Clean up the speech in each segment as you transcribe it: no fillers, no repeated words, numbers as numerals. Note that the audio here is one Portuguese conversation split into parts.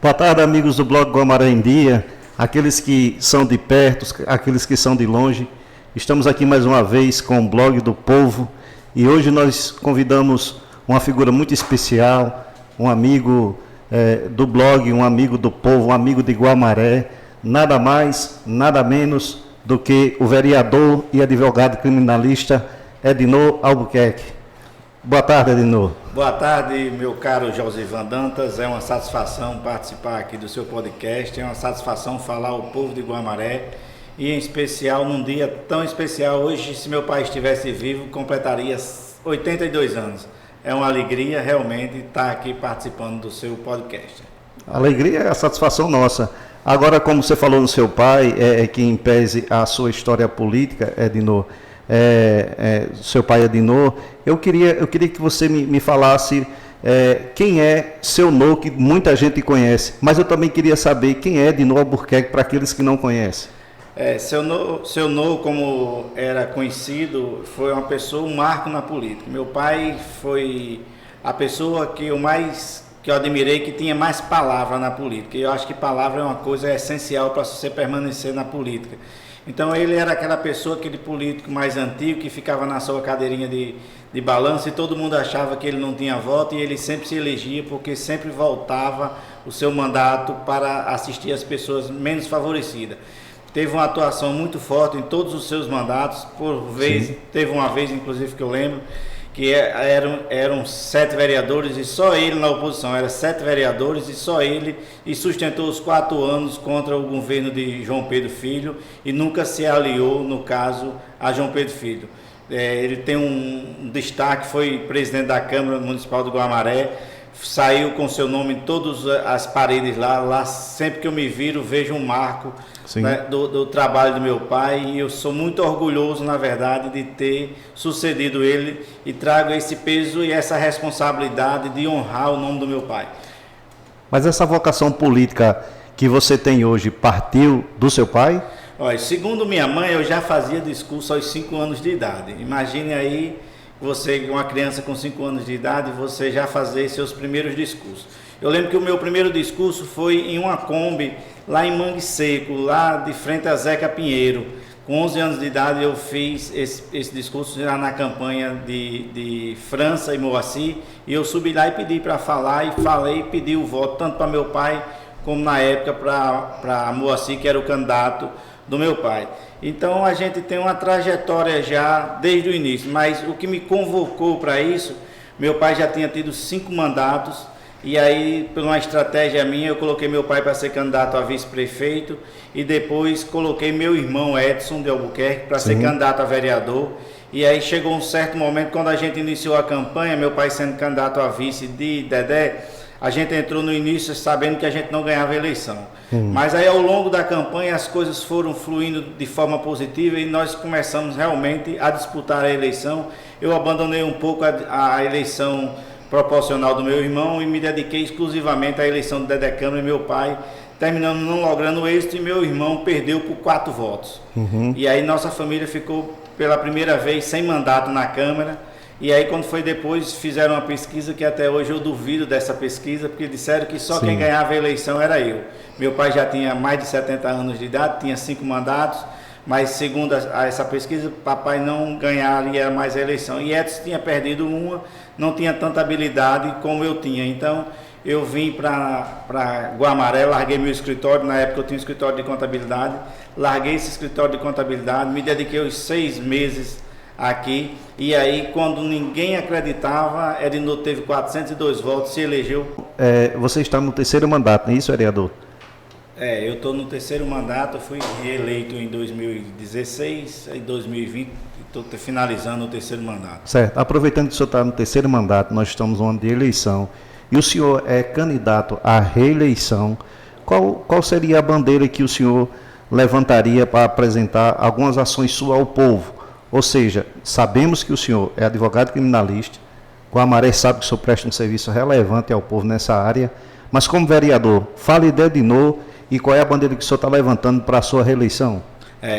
Boa tarde, amigos do blog Guamaré em Dia, aqueles que são de perto, aqueles que são de longe. Estamos aqui mais uma vez com o blog do povo e hoje nós convidamos uma figura muito especial, um amigo do blog, um amigo do povo, um amigo de Guamaré, nada mais, nada menos do que o vereador e advogado criminalista Edinor Albuquerque. Boa tarde, Edinor. Boa tarde, meu caro Josivan Dantas. É uma satisfação participar aqui do seu podcast, é uma satisfação falar ao povo de Guamaré e, em especial, num dia tão especial. Hoje, se meu pai estivesse vivo, completaria 82 anos. É uma alegria realmente estar aqui participando do seu podcast. A alegria é a satisfação nossa. Agora, como você falou no seu pai, que em pese a sua história política, Edinor, seu pai Edinor, eu queria que você me falasse quem é seu Nô, que muita gente conhece, mas eu também queria saber quem é Edinor Albuquerque para aqueles que não conhecem. Seu Nô, como era conhecido, foi uma pessoa, um marco na política. Meu pai foi a pessoa que eu admirei, que tinha mais palavra na política. E eu acho que palavra é uma coisa essencial para você permanecer na política. Então ele era aquela pessoa, aquele político mais antigo, que ficava na sua cadeirinha de balanço e todo mundo achava que ele não tinha voto, e ele sempre se elegia porque sempre voltava o seu mandato para assistir as pessoas menos favorecidas. Teve uma atuação muito forte em todos os seus mandatos, teve uma vez inclusive que eu lembro, que eram 7 vereadores e só ele na oposição, eram 7 vereadores e só ele, e sustentou os 4 anos contra o governo de João Pedro Filho e nunca se aliou, no caso, a João Pedro Filho. Ele tem um destaque, foi presidente da Câmara Municipal do Guamaré, saiu com seu nome em todas as paredes lá sempre que eu me viro, vejo um marco, né, do trabalho do meu pai, e eu sou muito orgulhoso, na verdade, de ter sucedido ele, e trago esse peso e essa responsabilidade de honrar o nome do meu pai. Mas essa vocação política que você tem hoje partiu do seu pai? Olha, segundo minha mãe, eu já fazia discurso aos 5 anos de idade. Imagine aí, você, uma criança com 5 anos de idade, você já fazer seus primeiros discursos. Eu lembro que o meu primeiro discurso foi em uma Kombi, lá em Mangue Seco, lá de frente a Zeca Pinheiro. Com 11 anos de idade eu fiz esse discurso já na campanha de França e Moacir, e eu subi lá e pedi para falar, e falei e pedi o voto, tanto para meu pai, como na época para Moacir, que era o candidato do meu pai. Então a gente tem uma trajetória já desde o início, mas o que me convocou para isso, meu pai já tinha tido 5 mandatos, e aí, por uma estratégia minha, eu coloquei meu pai para ser candidato a vice-prefeito, e depois coloquei meu irmão Edson de Albuquerque para ser candidato a vereador. E aí chegou um certo momento, quando a gente iniciou a campanha, meu pai sendo candidato a vice de Dedé, a gente entrou no início sabendo que a gente não ganhava a eleição. Mas aí, ao longo da campanha, as coisas foram fluindo de forma positiva e nós começamos realmente a disputar a eleição. Eu abandonei um pouco a eleição proporcional do meu irmão e me dediquei exclusivamente à eleição do Dedé Câmara, e meu pai terminando não logrando êxito, e meu irmão perdeu por 4 votos. E aí nossa família ficou pela primeira vez sem mandato na Câmara. E aí, quando foi depois, fizeram uma pesquisa que até hoje eu duvido dessa pesquisa, porque disseram que só quem ganhava a eleição era eu. Meu pai já tinha mais de 70 anos de idade, tinha 5 mandatos, mas segundo essa pesquisa, papai não ganharia mais a eleição. E Edson tinha perdido uma, não tinha tanta habilidade como eu tinha. Então, eu vim para Guamaré, larguei meu escritório, na época eu tinha um escritório de contabilidade, larguei esse escritório de contabilidade, me dediquei os 6 meses aqui, e aí, quando ninguém acreditava, Edinor teve 402 votos, se elegeu. Você está no 3º mandato, não é isso, vereador? Eu estou no 3º mandato, fui reeleito em 2016, em 2020, estou finalizando o 3º mandato. Certo, aproveitando que o senhor está no 3º mandato, nós estamos no ano de eleição, e o senhor é candidato à reeleição, qual seria a bandeira que o senhor levantaria para apresentar algumas ações suas ao povo? Ou seja, sabemos que o senhor é advogado criminalista, Guamaré sabe que o senhor presta um serviço relevante ao povo nessa área, mas como vereador, fale de Edinor e qual é a bandeira que o senhor está levantando para a sua reeleição?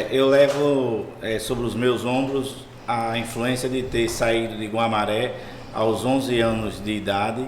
Eu levo sobre os meus ombros a influência de ter saído de Guamaré aos 11 anos de idade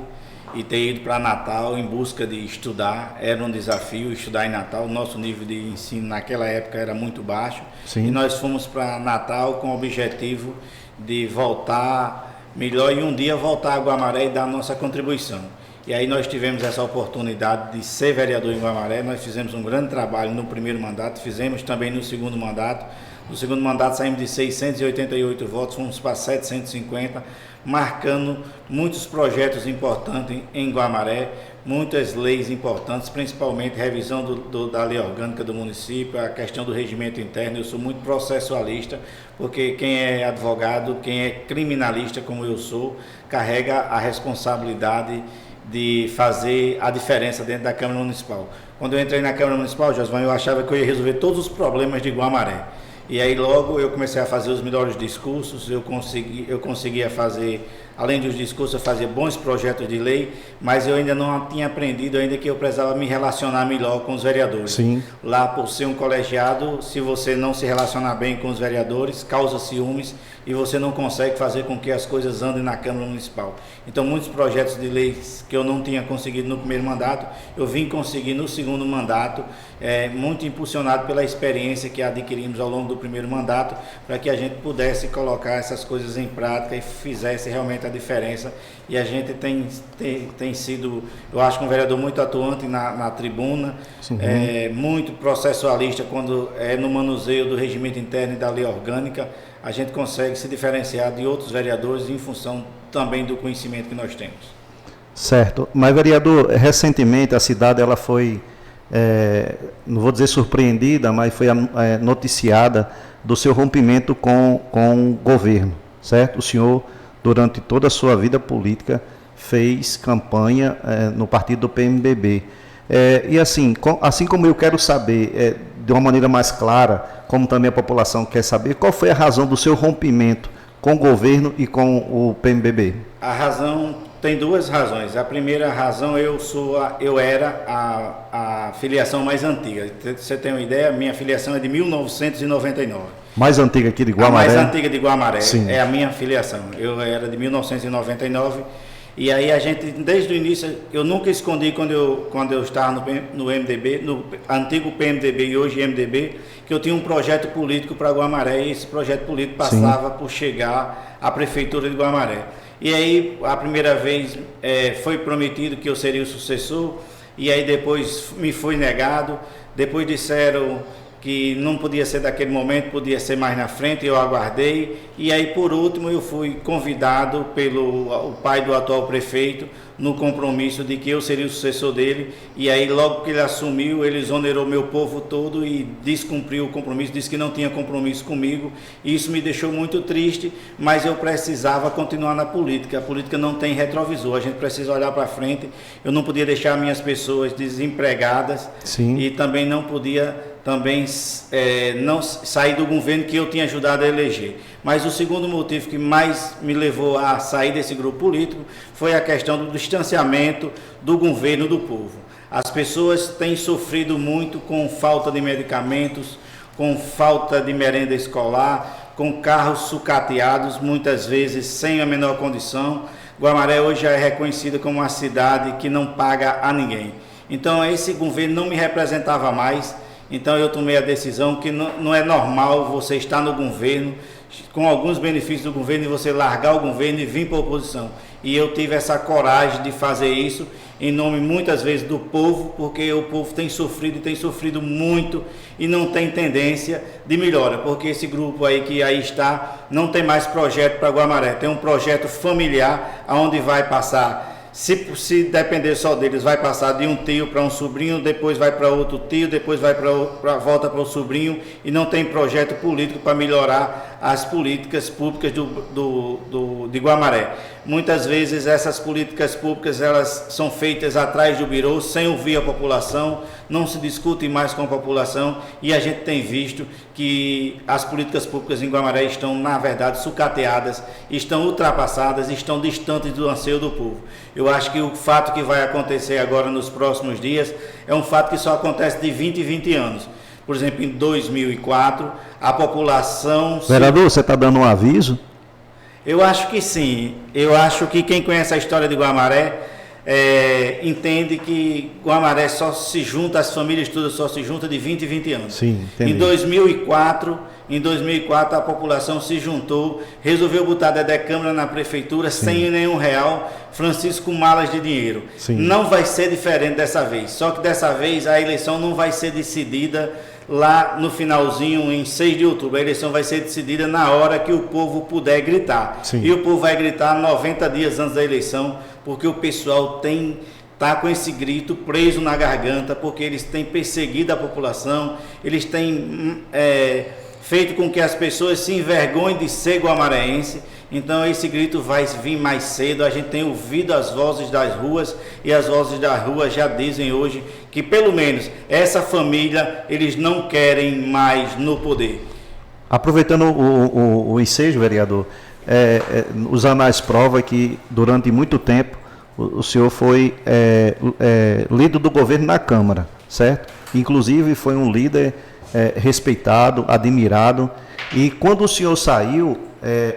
e ter ido para Natal em busca de estudar. Era um desafio estudar em Natal. O nosso nível de ensino naquela época era muito baixo. Sim. E nós fomos para Natal com o objetivo de voltar melhor e um dia voltar a Guamaré e dar a nossa contribuição. E aí nós tivemos essa oportunidade de ser vereador em Guamaré. Nós fizemos um grande trabalho no primeiro mandato, fizemos também no segundo mandato. No segundo mandato saímos de 688 votos, fomos para 750, marcando muitos projetos importantes em Guamaré, muitas leis importantes, principalmente revisão da lei orgânica do município, a questão do regimento interno. Eu sou muito processualista, porque quem é advogado, quem é criminalista como eu sou, carrega a responsabilidade de fazer a diferença dentro da Câmara Municipal. Quando eu entrei na Câmara Municipal, Josvan, eu achava que eu ia resolver todos os problemas de Guamaré. E aí logo eu comecei a fazer os melhores discursos, eu conseguia fazer, além dos discursos, eu fazia bons projetos de lei, mas eu ainda não tinha aprendido ainda que eu precisava me relacionar melhor com os vereadores. Sim. Lá, por ser um colegiado, se você não se relacionar bem com os vereadores, causa ciúmes e você não consegue fazer com que as coisas andem na Câmara Municipal. Então, muitos projetos de leis que eu não tinha conseguido no primeiro mandato, eu vim conseguir no segundo mandato, muito impulsionado pela experiência que adquirimos ao longo do primeiro mandato, para que a gente pudesse colocar essas coisas em prática e fizesse realmente a diferença. E a gente tem sido, eu acho que um vereador muito atuante na tribuna, muito processualista quando é no manuseio do regimento interno e da lei orgânica. A gente consegue se diferenciar de outros vereadores em função também do conhecimento que nós temos. Certo. Mas, vereador, recentemente a cidade ela foi, não vou dizer surpreendida, mas foi noticiada do seu rompimento com o governo, certo? O senhor, durante toda a sua vida política, fez campanha no partido do PMDB. E assim como eu quero saber, de uma maneira mais clara, como também a população quer saber, qual foi a razão do seu rompimento com o governo e com o PMDB? A razão, tem duas razões. A primeira razão, eu era a filiação mais antiga. Você tem uma ideia, minha filiação é de 1999. Mais antiga aqui de Guamaré? A mais antiga de Guamaré. Sim. É a minha filiação. Eu era de 1999. E aí a gente, desde o início, eu nunca escondi quando eu estava no MDB, no antigo PMDB e hoje MDB, que eu tinha um projeto político para Guamaré, e esse projeto político passava Sim. por chegar à Prefeitura de Guamaré. E aí, a primeira vez, foi prometido que eu seria o sucessor, e aí depois me foi negado, depois disseram que não podia ser daquele momento, podia ser mais na frente, eu aguardei, e aí por último eu fui convidado pelo pai do atual prefeito no compromisso de que eu seria o sucessor dele, e aí logo que ele assumiu, ele exonerou meu povo todo e descumpriu o compromisso, disse que não tinha compromisso comigo, e isso me deixou muito triste, mas eu precisava continuar na política. A política não tem retrovisor, a gente precisa olhar para frente. Eu não podia deixar minhas pessoas desempregadas. Sim. E também não podia não sair do governo que eu tinha ajudado a eleger. Mas o segundo motivo que mais me levou a sair desse grupo político foi a questão do distanciamento do governo do povo. As pessoas têm sofrido muito com falta de medicamentos, com falta de merenda escolar, com carros sucateados, muitas vezes sem a menor condição. Guamaré hoje já é reconhecida como uma cidade que não paga a ninguém. Então esse governo não me representava mais. Então eu tomei a decisão que não é normal você estar no governo, com alguns benefícios do governo, e você largar o governo e vir para a oposição. E eu tive essa coragem de fazer isso em nome muitas vezes do povo, porque o povo tem sofrido muito e não tem tendência de melhora, porque esse grupo aí que aí está não tem mais projeto para Guamaré, tem um projeto familiar onde vai passar. Se depender só deles, vai passar de um tio para um sobrinho, depois vai para outro tio, depois vai volta para o sobrinho, e não tem projeto político para melhorar as políticas públicas de Guamaré. Muitas vezes essas políticas públicas elas são feitas atrás do birô, sem ouvir a população, não se discute mais com a população, e a gente tem visto que as políticas públicas em Guamaré estão, na verdade, sucateadas, estão ultrapassadas, estão distantes do anseio do povo. Eu acho que o fato que vai acontecer agora nos próximos dias é um fato que só acontece de 20 em 20 anos. Por exemplo, em 2004, a população... Vereador, você está dando um aviso? Eu acho que sim. Eu acho que quem conhece a história de Guamaré entende que Guamaré só se junta, as famílias todas só se juntam de 20 em 20 anos. Sim, entendi. Em 2004 a população se juntou, resolveu botar Dedé Câmara na prefeitura, sim, sem nenhum real, Francisco malas de dinheiro. Sim. Não vai ser diferente dessa vez, só que dessa vez a eleição não vai ser decidida lá no finalzinho, em 6 de outubro, a eleição vai ser decidida na hora que o povo puder gritar. Sim. E o povo vai gritar 90 dias antes da eleição, porque o pessoal está com esse grito preso na garganta, porque eles têm perseguido a população, eles têm feito com que as pessoas se envergonhem de ser guamarense. Então esse grito vai vir mais cedo. A gente tem ouvido as vozes das ruas, e as vozes das ruas já dizem hoje que pelo menos essa família eles não querem mais no poder. Aproveitando o ensejo, vereador, os anais provam que durante muito tempo o senhor foi líder do governo na Câmara, certo? Inclusive foi um líder respeitado, admirado, e quando o senhor saiu,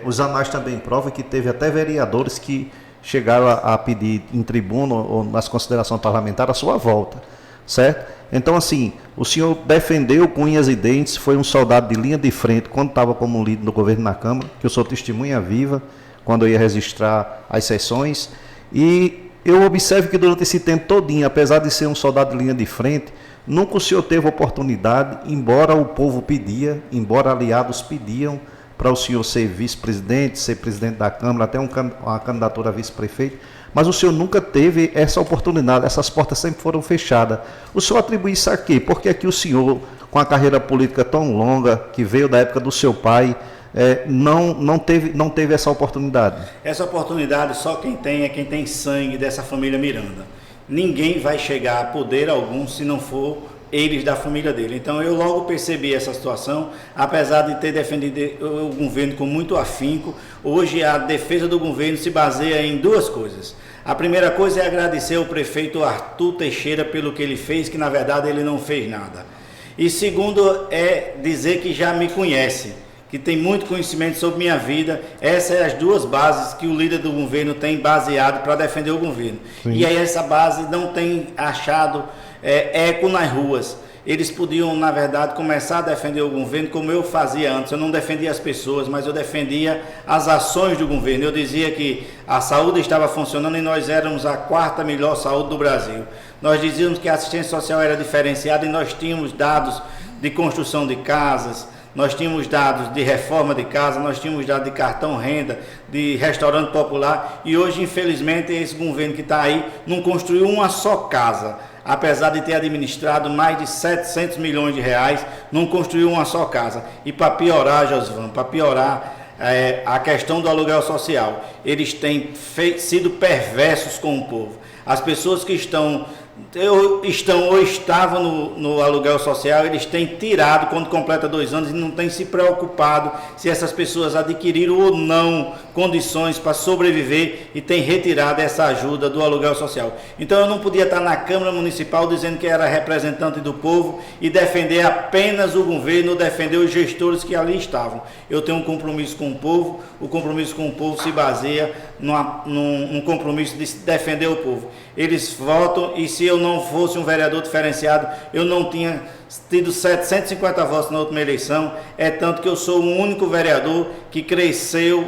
os anais também provam que teve até vereadores que chegaram a pedir em tribuna ou nas considerações parlamentares a sua volta, certo? Então, assim, o senhor defendeu com unhas e dentes, foi um soldado de linha de frente quando estava como líder do governo na Câmara, que eu sou testemunha viva, quando eu ia registrar as sessões, e eu observo que durante esse tempo todinho, apesar de ser um soldado de linha de frente, nunca o senhor teve oportunidade, embora o povo pedia, embora aliados pediam para o senhor ser vice-presidente, ser presidente da Câmara, até uma candidatura a vice-prefeito, mas o senhor nunca teve essa oportunidade, essas portas sempre foram fechadas. O senhor atribui isso a quê? Porque aqui o senhor, com a carreira política tão longa, que veio da época do seu pai, não teve essa oportunidade? Essa oportunidade só quem tem é quem tem sangue dessa família Miranda. Ninguém vai chegar a poder algum se não for eles da família dele. Então eu logo percebi essa situação, apesar de ter defendido o governo com muito afinco. Hoje a defesa do governo se baseia em duas coisas. A primeira coisa é agradecer ao prefeito Arthur Teixeira pelo que ele fez, que na verdade ele não fez nada. E segundo é dizer que já me conhece, que tem muito conhecimento sobre minha vida. Essas são as duas bases que o líder do governo tem baseado para defender o governo. Sim. E aí essa base não tem achado eco nas ruas. Eles podiam, na verdade, começar a defender o governo como eu fazia antes. Eu não defendia as pessoas, mas eu defendia as ações do governo. Eu dizia que a saúde estava funcionando e nós éramos a 4ª melhor saúde do Brasil. Nós dizíamos que a assistência social era diferenciada e nós tínhamos dados de construção de casas, nós tínhamos dados de reforma de casa, nós tínhamos dados de cartão renda, de restaurante popular, e hoje, infelizmente, esse governo que está aí não construiu uma só casa. Apesar de ter administrado mais de 700 milhões de reais, não construiu uma só casa. E para piorar, Josvan, para piorar a questão do aluguel social, eles têm sido perversos com o povo. As pessoas que estão ou estavam no aluguel social, eles têm tirado quando completa 2 anos e não têm se preocupado se essas pessoas adquiriram ou não condições para sobreviver e têm retirado essa ajuda do aluguel social. Então eu não podia estar na Câmara Municipal dizendo que era representante do povo e defender apenas o governo ou defender os gestores que ali estavam. Eu tenho um compromisso com o compromisso com o povo se baseia num compromisso de defender o povo. Eles votam e se eu não fosse um vereador diferenciado, eu não tinha tido 750 votos na última eleição, é tanto que eu sou o único vereador que cresceu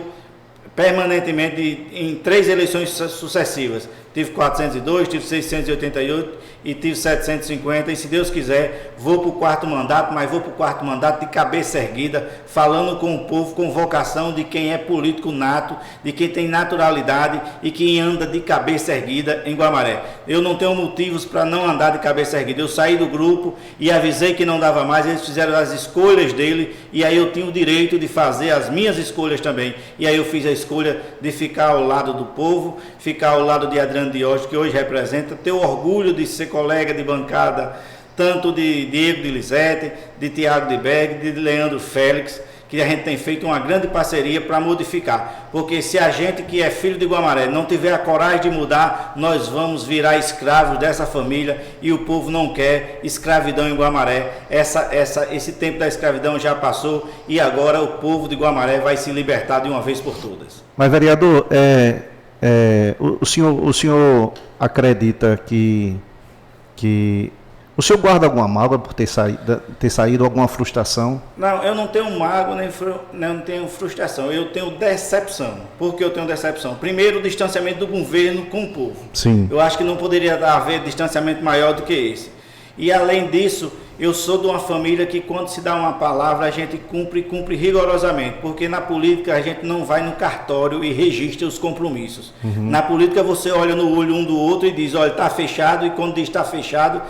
permanentemente em 3 eleições sucessivas. Tive 402, tive 688 e tive 750, e se Deus quiser, vou para o 4º mandato, mas vou para o 4º mandato de cabeça erguida, falando com o povo, com vocação de quem é político nato, de quem tem naturalidade e quem anda de cabeça erguida em Guamaré. Eu não tenho motivos para não andar de cabeça erguida. Eu saí do grupo e avisei que não dava mais, eles fizeram as escolhas dele, e aí eu tinha o direito de fazer as minhas escolhas também. E aí eu fiz a escolha de ficar ao lado do povo, ficar ao lado de Adriano Diógenes, que hoje representa, ter o orgulho de ser colega de bancada, tanto de Diego de Lisete, de Tiago de Berg, de Leandro Félix, que a gente tem feito uma grande parceria para modificar. Porque se a gente que é filho de Guamaré não tiver a coragem de mudar, nós vamos virar escravos dessa família, e o povo não quer escravidão em Guamaré. Esse tempo da escravidão já passou e agora o povo de Guamaré vai se libertar de uma vez por todas. Mas, vereador, O senhor acredita que o senhor guarda alguma mágoa por ter saído, alguma frustração? Não, eu não tenho mágoa, não tenho frustração, eu tenho decepção. Por que eu tenho decepção? Primeiro, o distanciamento do governo com o povo. Sim. Eu acho que não poderia haver distanciamento maior do que esse. E além disso, eu sou de uma família que quando se dá uma palavra, a gente cumpre rigorosamente, porque na política a gente não vai no cartório e registra os compromissos. Uhum. Na política você olha no olho um do outro e diz, olha, está fechado, e quando diz está fechado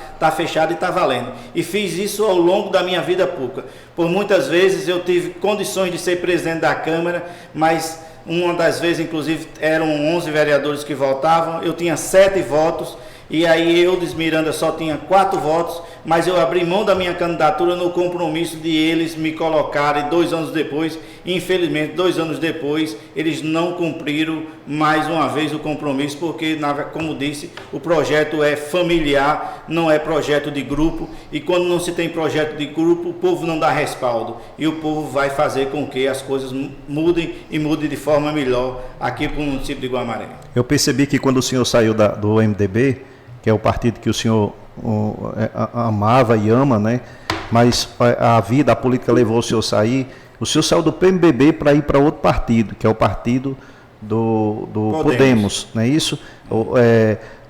e está valendo. E fiz isso ao longo da minha vida pública. Por muitas vezes eu tive condições de ser presidente da Câmara, mas uma das vezes, inclusive, eram 11 vereadores que votavam, eu tinha 7 votos, e aí Eudes Miranda só tinha 4 votos, mas eu abri mão da minha candidatura no compromisso de eles me colocarem 2 anos depois. Infelizmente, 2 anos depois, eles não cumpriram mais uma vez o compromisso, porque, como disse, o projeto é familiar, não é projeto de grupo, e quando não se tem projeto de grupo, o povo não dá respaldo, e o povo vai fazer com que as coisas mudem e mudem de forma melhor aqui para o município de Guamaré. Eu percebi que quando o senhor saiu do MDB, que é o partido que o senhor amava e ama, né? Mas a política levou o senhor a sair. O senhor saiu do PMDB para ir para outro partido, que é o partido do Podemos, não é isso?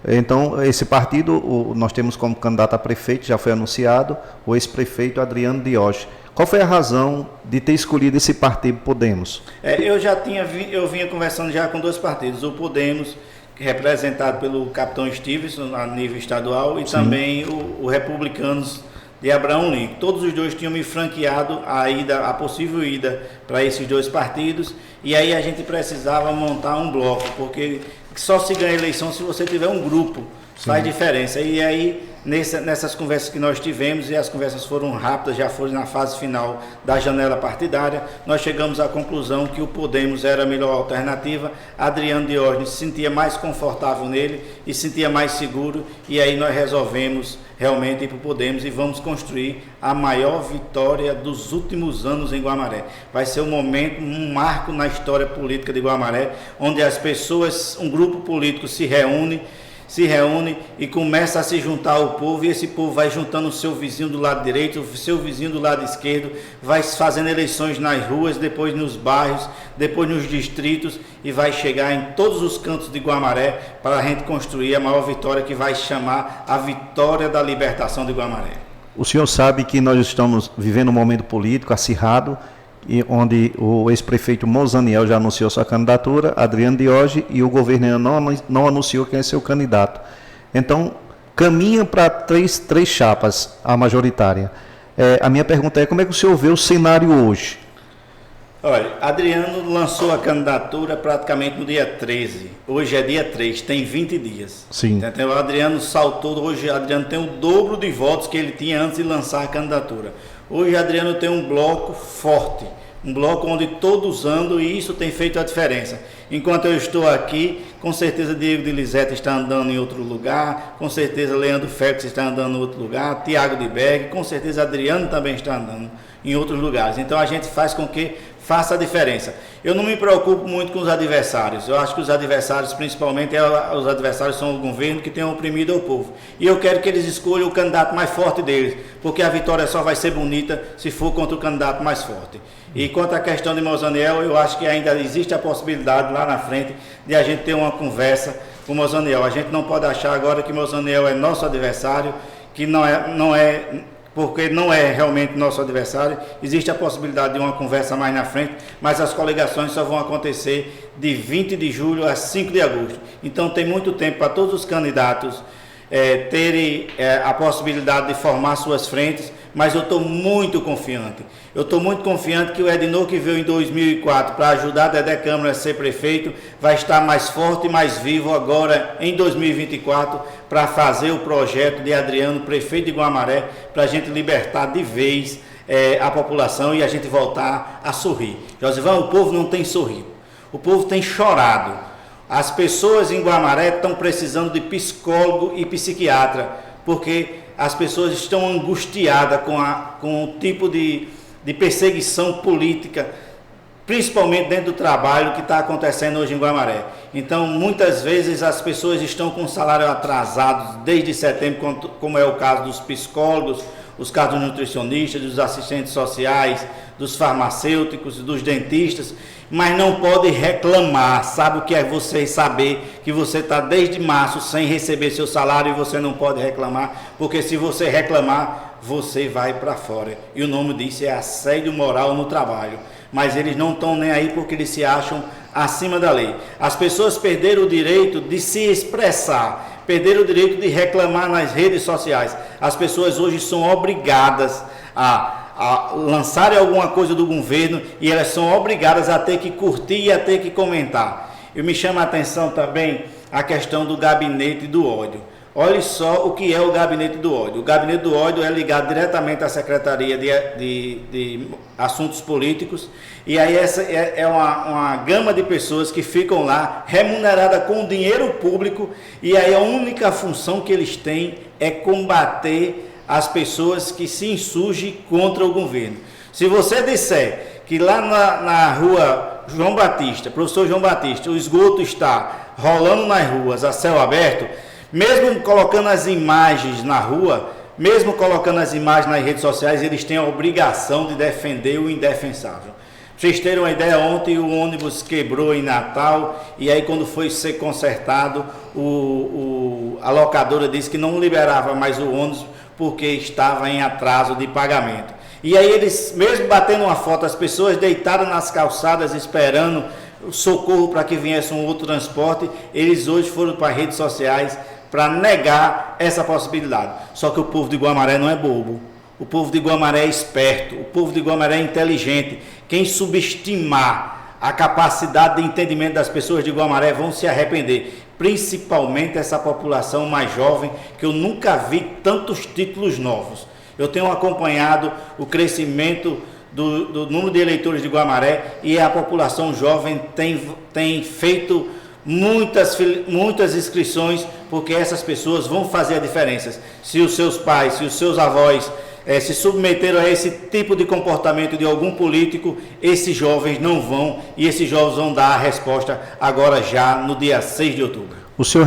Então, esse partido, nós temos como candidato a prefeito, já foi anunciado, o ex-prefeito Adriano Diógenes. Qual foi a razão de ter escolhido esse partido Podemos? Eu vinha conversando já com 2 partidos, o Podemos, representado pelo capitão Stevenson a nível estadual, e sim, também o Republicanos de Abraão Lincoln. Todos os dois tinham me franqueado a possível ida para esses 2 partidos, e aí a gente precisava montar um bloco, porque só se ganha eleição se você tiver um grupo, sim, faz diferença. E aí, nessas conversas que nós tivemos, e as conversas foram rápidas, já foram na fase final da janela partidária, nós chegamos à conclusão que o Podemos era a melhor alternativa. Adriano Diógenes se sentia mais confortável nele e se sentia mais seguro, e aí nós resolvemos realmente ir para o Podemos e vamos construir a maior vitória dos últimos anos em Guamaré. Vai ser um marco na história política de Guamaré, onde as pessoas, um grupo político se reúne e começa a se juntar ao povo, e esse povo vai juntando o seu vizinho do lado direito, o seu vizinho do lado esquerdo, vai fazendo eleições nas ruas, depois nos bairros, depois nos distritos, e vai chegar em todos os cantos de Guamaré para a gente construir a maior vitória, que vai chamar a vitória da libertação de Guamaré. O senhor sabe que nós estamos vivendo um momento político acirrado, onde o ex-prefeito Mozaniel já anunciou sua candidatura, Adriano Diógenes, e o governo ainda não anunciou quem é seu candidato. Então, caminha para três chapas, a majoritária. A minha pergunta é, como é que o senhor vê o cenário hoje? Olha, Adriano lançou a candidatura praticamente no dia 13. Hoje é dia 3, tem 20 dias. Sim. Então, o Adriano saltou, hoje Adriano tem o dobro de votos que ele tinha antes de lançar a candidatura. Hoje Adriano tem um bloco forte, um bloco onde todos andam, e isso tem feito a diferença. Enquanto eu estou aqui, com certeza Diego de Liseta está andando em outro lugar, com certeza Leandro Félix está andando em outro lugar, Tiago de Berg, com certeza Adriano também está andando em outros lugares. Então a gente faz com que faça a diferença. Eu não me preocupo muito com os adversários. Eu acho que os adversários, principalmente, os adversários são o governo que tem oprimido o povo. E eu quero que eles escolham o candidato mais forte deles, porque a vitória só vai ser bonita se for contra o candidato mais forte. E quanto à questão de Mozaniel, eu acho que ainda existe a possibilidade lá na frente de a gente ter uma conversa com Mozaniel. A gente não pode achar agora que Mozaniel é nosso adversário, que porque não é realmente nosso adversário. Existe a possibilidade de uma conversa mais na frente, mas as coligações só vão acontecer de 20 de julho a 5 de agosto. Então tem muito tempo para todos os candidatos terem a possibilidade de formar suas frentes, mas eu estou muito confiante. Eu estou muito confiante que o Ednor, que veio em 2004 para ajudar Dedé Câmara a ser prefeito, vai estar mais forte e mais vivo agora em 2024 para fazer o projeto de Adriano, prefeito de Guamaré, para a gente libertar de vez a população e a gente voltar a sorrir. Josivão, o povo não tem sorrido, o povo tem chorado. As pessoas em Guamaré estão precisando de psicólogo e psiquiatra, porque as pessoas estão angustiadas com o tipo de perseguição política principalmente dentro do trabalho que está acontecendo hoje em Guamaré. Então, muitas vezes as pessoas estão com salário atrasado desde setembro, como é o caso dos psicólogos, os casos dos nutricionistas, dos assistentes sociais, dos farmacêuticos, dos dentistas, mas não pode reclamar. Sabe o que é você saber que você está desde março sem receber seu salário e você não pode reclamar? Porque se você reclamar, você vai para fora. E o nome disso é assédio moral no trabalho. Mas eles não estão nem aí porque eles se acham acima da lei. As pessoas perderam o direito de se expressar, perderam o direito de reclamar nas redes sociais. As pessoas hoje são obrigadas a lançarem alguma coisa do governo e elas são obrigadas a ter que curtir e a ter que comentar. Eu me chamo a atenção também a questão do gabinete do ódio. Olhe só o que é o gabinete do ódio. O gabinete do ódio é ligado diretamente à Secretaria de Assuntos Políticos, e aí essa é uma gama de pessoas que ficam lá remunerada com dinheiro público, e aí a única função que eles têm é combater as pessoas que se insurgem contra o governo. Se você disser que lá na rua João Batista, professor João Batista, o esgoto está rolando nas ruas a céu aberto, mesmo colocando as imagens na rua, mesmo colocando as imagens nas redes sociais, eles têm a obrigação de defender o indefensável. Pra vocês terem uma ideia, ontem o ônibus quebrou em Natal, e aí quando foi ser consertado, a locadora disse que não liberava mais o ônibus porque estava em atraso de pagamento. E aí eles, mesmo batendo uma foto, as pessoas deitaram nas calçadas esperando socorro para que viesse um outro transporte, eles hoje foram para as redes sociais para negar essa possibilidade. Só que o povo de Guamaré não é bobo. O povo de Guamaré é esperto. O povo de Guamaré é inteligente. Quem subestimar a capacidade de entendimento das pessoas de Guamaré vão se arrepender. Principalmente essa população mais jovem, que eu nunca vi tantos títulos novos. Eu tenho acompanhado o crescimento do número de eleitores de Guamaré, e a população jovem tem feito muitas inscrições, porque essas pessoas vão fazer a diferença. Se os seus pais, se os seus avós se submeteram a esse tipo de comportamento de algum político, esses jovens não vão, e esses jovens vão dar a resposta agora já no dia 6 de outubro. O senhor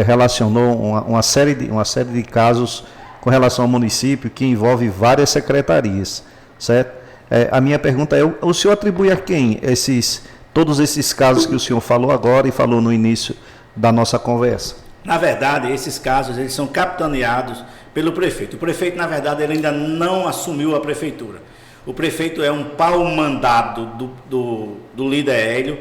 relacionou uma série de casos com relação ao município que envolve várias secretarias, certo? A minha pergunta é, o senhor atribui a quem todos esses casos que o senhor falou agora e falou no início da nossa conversa? Na verdade, esses casos eles são capitaneados pelo prefeito. O prefeito, na verdade, ele ainda não assumiu a prefeitura. O prefeito é um pau-mandado do líder Hélio,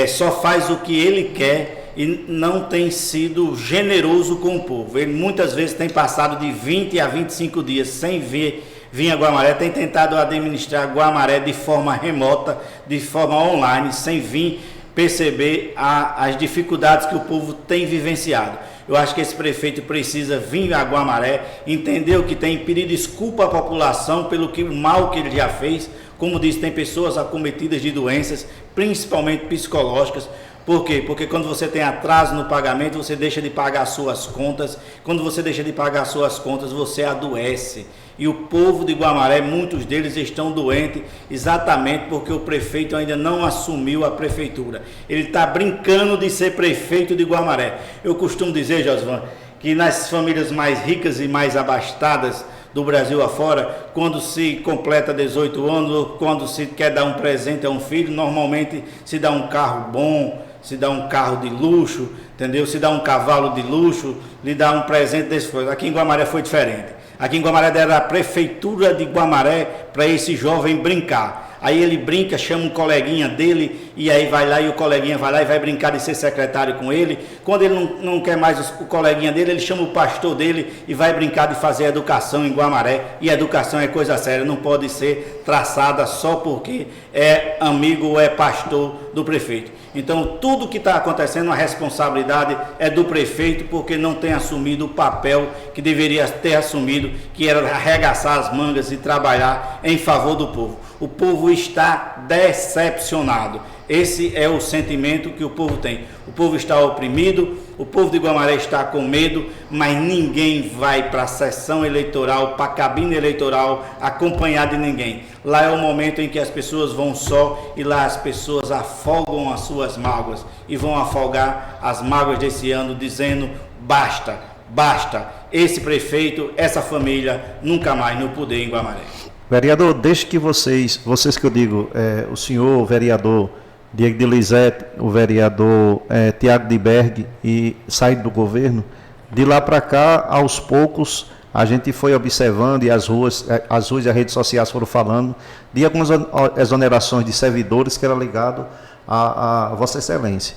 só faz o que ele quer e não tem sido generoso com o povo. Ele muitas vezes tem passado de 20 a 25 dias sem vir a Guamaré, tem tentado administrar Guamaré de forma remota, de forma online, sem vir perceber as dificuldades que o povo tem vivenciado. Eu acho que esse prefeito precisa vir a Guamaré, entender o que tem, pedir desculpa à população pelo mal que ele já fez. Como disse, tem pessoas acometidas de doenças, principalmente psicológicas. Por quê? Porque quando você tem atraso no pagamento, você deixa de pagar suas contas. Quando você deixa de pagar suas contas, você adoece. E o povo de Guamaré, muitos deles estão doentes exatamente porque o prefeito ainda não assumiu a prefeitura. Ele está brincando de ser prefeito de Guamaré. Eu costumo dizer, Josvan, que nas famílias mais ricas e mais abastadas do Brasil afora, quando se completa 18 anos, ou quando se quer dar um presente a um filho, normalmente se dá um carro bom, se dá um carro de luxo, entendeu? Se dá um cavalo de luxo, lhe dá um presente desse. Aqui em Guamaré foi diferente. Aqui em Guamaré deram a prefeitura de Guamaré para esse jovem brincar. Aí ele brinca, chama um coleguinha dele, e aí vai lá, e o coleguinha vai lá e vai brincar de ser secretário com ele. Quando ele não quer mais o coleguinha dele, ele chama o pastor dele e vai brincar de fazer educação em Guamaré. E educação é coisa séria, não pode ser traçada só porque é amigo ou é pastor do prefeito. Então, tudo que está acontecendo, a responsabilidade é do prefeito, porque não tem assumido o papel que deveria ter assumido, que era arregaçar as mangas e trabalhar em favor do povo. O povo está decepcionado. Esse é o sentimento que o povo tem. O povo está oprimido, o povo de Guamaré está com medo, mas ninguém vai para a sessão eleitoral, para a cabine eleitoral, acompanhado de ninguém. Lá é o momento em que as pessoas vão só e lá as pessoas afogam as suas mágoas e vão afogar as mágoas desse ano, dizendo: basta, basta, esse prefeito, essa família, nunca mais no poder em Guamaré. Vereador, desde que vocês que eu digo, o senhor, o vereador Diego de Lizete, o vereador Tiago de Berg, e saíram do governo, de lá para cá, aos poucos, a gente foi observando, e as ruas e as redes sociais foram falando, de algumas exonerações de servidores que era ligado a Vossa Excelência.